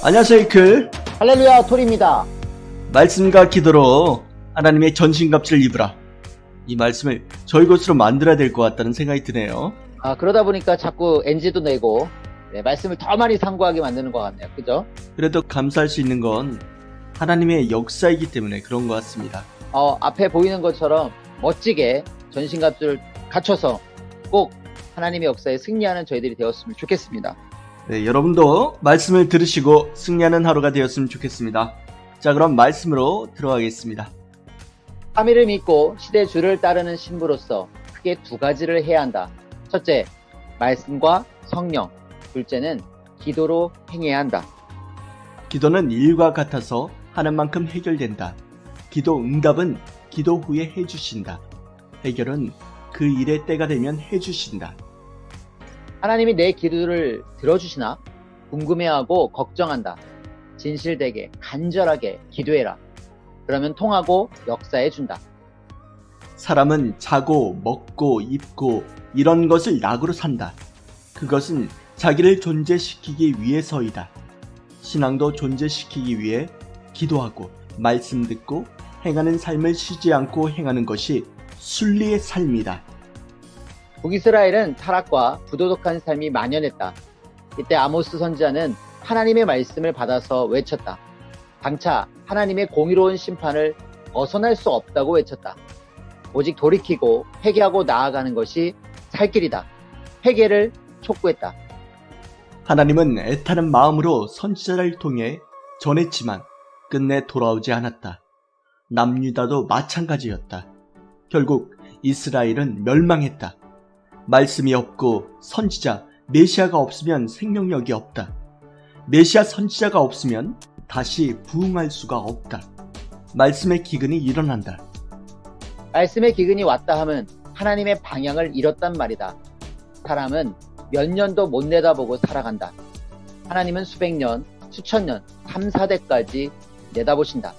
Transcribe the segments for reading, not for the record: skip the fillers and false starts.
안녕하세요, 이클. 할렐루야, 톨입니다. 말씀과 기도로 하나님의 전신갑주를 입으라. 이 말씀을 저희 것으로 만들어야 될 것 같다는 생각이 드네요. 그러다 보니까 자꾸 NG도 내고 말씀을 더 많이 상고하게 만드는 것 같네요. 그죠? 그래도 감사할 수 있는 건 하나님의 역사이기 때문에 그런 것 같습니다. 앞에 보이는 것처럼 멋지게 전신갑주를 갖춰서 꼭 하나님의 역사에 승리하는 저희들이 되었으면 좋겠습니다. 네, 여러분도 말씀을 들으시고 승리하는 하루가 되었으면 좋겠습니다. 자, 그럼 말씀으로 들어가겠습니다. 3위를 믿고 시대 주를 따르는 신부로서 크게 두 가지를 해야 한다. 첫째, 말씀과 성령. 둘째는 기도로 행해야 한다. 기도는 일과 같아서 하는 만큼 해결된다. 기도 응답은 기도 후에 해주신다. 해결은 그 일의 때가 되면 해주신다. 하나님이 내 기도를 들어주시나? 궁금해하고 걱정한다. 진실되게 간절하게 기도해라. 그러면 통하고 역사해준다. 사람은 자고 먹고 입고 이런 것을 낙으로 산다. 그것은 자기를 존재시키기 위해서이다. 신앙도 존재시키기 위해 기도하고 말씀 듣고 행하는 삶을 쉬지 않고 행하는 것이 순리의 삶이다. 북이스라엘은 타락과 부도덕한 삶이 만연했다. 이때 아모스 선지자는 하나님의 말씀을 받아서 외쳤다. 장차 하나님의 공의로운 심판을 벗어날 수 없다고 외쳤다. 오직 돌이키고 회개하고 나아가는 것이 살 길이다. 회개를 촉구했다. 하나님은 애타는 마음으로 선지자를 통해 전했지만 끝내 돌아오지 않았다. 남유다도 마찬가지였다. 결국 이스라엘은 멸망했다. 말씀이 없고 선지자, 메시아가 없으면 생명력이 없다. 메시아 선지자가 없으면 다시 부흥할 수가 없다. 말씀의 기근이 일어난다. 말씀의 기근이 왔다 함은 하나님의 방향을 잃었단 말이다. 사람은 몇 년도 못 내다보고 살아간다. 하나님은 수백 년, 수천 년, 3, 4대까지 내다보신다.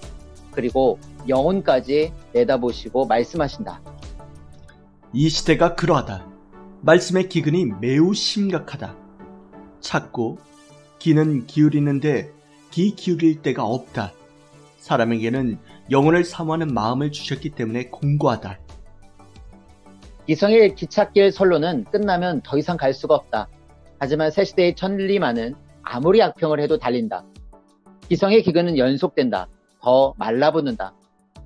그리고 영혼까지 내다보시고 말씀하신다. 이 시대가 그러하다. 말씀의 기근이 매우 심각하다. 찾고 귀는 기울이는데 귀 기울일 데가 없다. 사람에게는 영혼을 사모하는 마음을 주셨기 때문에 공고하다. 이성의 기찻길 선로는 끝나면 더 이상 갈 수가 없다. 하지만 새 시대의 천리만은 아무리 악평을 해도 달린다. 기성의 기근은 연속된다. 더 말라붙는다.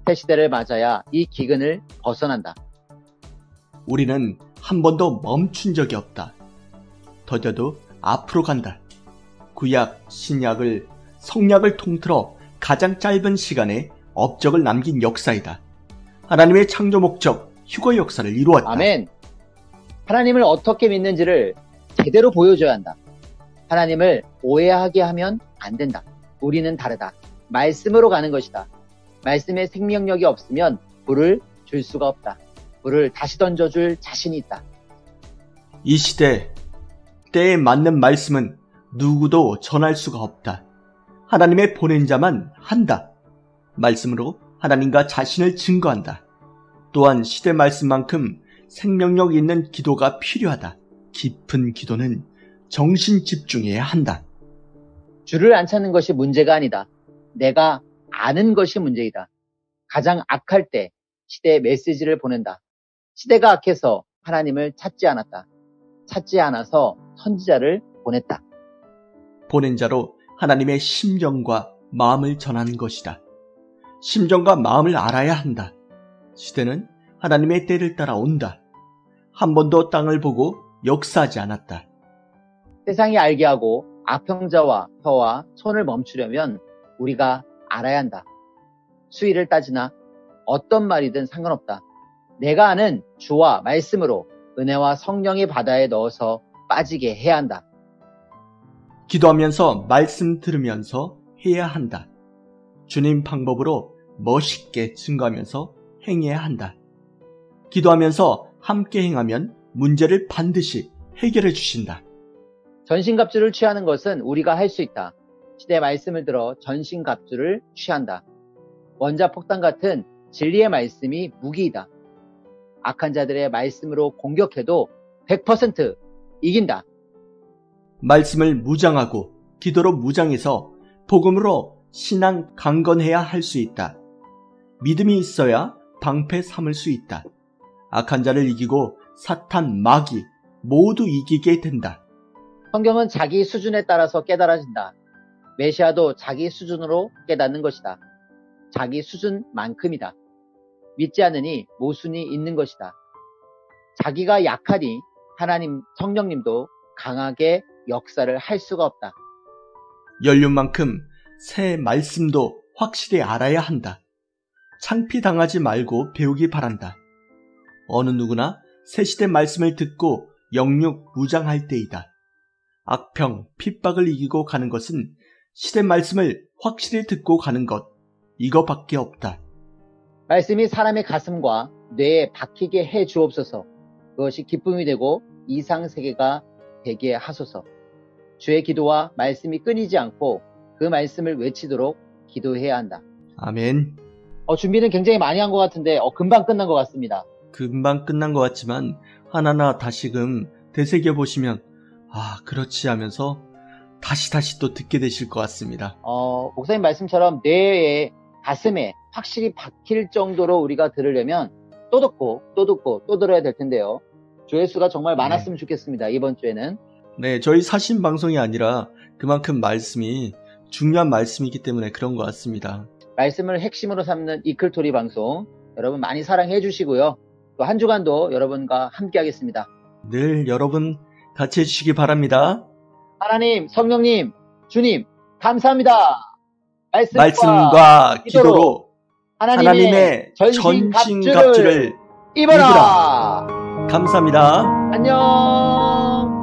새 시대를 맞아야 이 기근을 벗어난다. 우리는 한 번도 멈춘 적이 없다. 더뎌도 앞으로 간다. 구약, 신약을, 성약을 통틀어 가장 짧은 시간에 업적을 남긴 역사이다. 하나님의 창조 목적, 휴거 역사를 이루었다. 아멘. 하나님을 어떻게 믿는지를 제대로 보여줘야 한다. 하나님을 오해하게 하면 안 된다. 우리는 다르다. 말씀으로 가는 것이다. 말씀에 생명력이 없으면 불을 줄 수가 없다. 불을 다시 던져줄 자신이 있다. 이 시대, 때에 맞는 말씀은 누구도 전할 수가 없다. 하나님의 보낸 자만 한다. 말씀으로 하나님과 자신을 증거한다. 또한 시대 말씀만큼 생명력 있는 기도가 필요하다. 깊은 기도는 정신 집중해야 한다. 주를 안 찾는 것이 문제가 아니다. 내가 아는 것이 문제이다. 가장 악할 때 시대에 메시지를 보낸다. 시대가 악해서 하나님을 찾지 않았다. 찾지 않아서 선지자를 보냈다. 보낸 자로 하나님의 심정과 마음을 전하는 것이다. 심정과 마음을 알아야 한다. 시대는 하나님의 때를 따라 온다. 한 번도 땅을 보고 역사하지 않았다. 세상이 알게 하고 악평자와 혀와 손을 멈추려면 우리가 알아야 한다. 수위를 따지나 어떤 말이든 상관없다. 내가 아는 주와 말씀으로 은혜와 성령의 바다에 넣어서 빠지게 해야 한다. 기도하면서 말씀 들으면서 해야 한다. 주님 방법으로 멋있게 증거하면서 행해야 한다. 기도하면서 함께 행하면 문제를 반드시 해결해 주신다. 전신갑주를 취하는 것은 우리가 할 수 있다. 시대의 말씀을 들어 전신갑주를 취한다. 원자폭탄 같은 진리의 말씀이 무기이다. 악한 자들의 말씀으로 공격해도 100% 이긴다. 말씀을 무장하고 기도로 무장해서 복음으로 신앙 강건해야 할 수 있다. 믿음이 있어야 방패 삼을 수 있다. 악한 자를 이기고 사탄, 마귀 모두 이기게 된다. 성경은 자기 수준에 따라서 깨달아진다. 메시아도 자기 수준으로 깨닫는 것이다. 자기 수준만큼이다. 믿지 않으니 모순이 있는 것이다. 자기가 약하니 하나님 성령님도 강하게 역사를 할 수가 없다. 연륜만큼 새 말씀도 확실히 알아야 한다. 창피당하지 말고 배우기 바란다. 어느 누구나 새 시대 말씀을 듣고 영육 무장할 때이다. 악평, 핍박을 이기고 가는 것은 시대 말씀을 확실히 듣고 가는 것, 이거밖에 없다. 말씀이 사람의 가슴과 뇌에 박히게 해 주옵소서. 그것이 기쁨이 되고 이상세계가 되게 하소서. 주의 기도와 말씀이 끊이지 않고 그 말씀을 외치도록 기도해야 한다. 아멘. 준비는 굉장히 많이 한 것 같은데 금방 끝난 것 같습니다. 금방 끝난 것 같지만 하나하나 다시금 되새겨보시면 그렇지 하면서 다시 또 듣게 되실 것 같습니다. 목사님 말씀처럼 뇌에 가슴에 확실히 박힐 정도로 우리가 들으려면 또 듣고 또 들어야 될 텐데요. 조회수가 정말 많았으면 좋겠습니다. 이번 주에는. 네, 저희 사신 방송이 아니라 그만큼 말씀이 중요한 말씀이기 때문에 그런 것 같습니다. 말씀을 핵심으로 삼는 이클토리 방송 여러분 많이 사랑해 주시고요. 또 한 주간도 여러분과 함께 하겠습니다. 늘 여러분 같이 해주시기 바랍니다. 하나님, 성령님, 주님 감사합니다. 말씀과 기도로 하나님의 전신갑주를 입어라. 감사합니다. 안녕.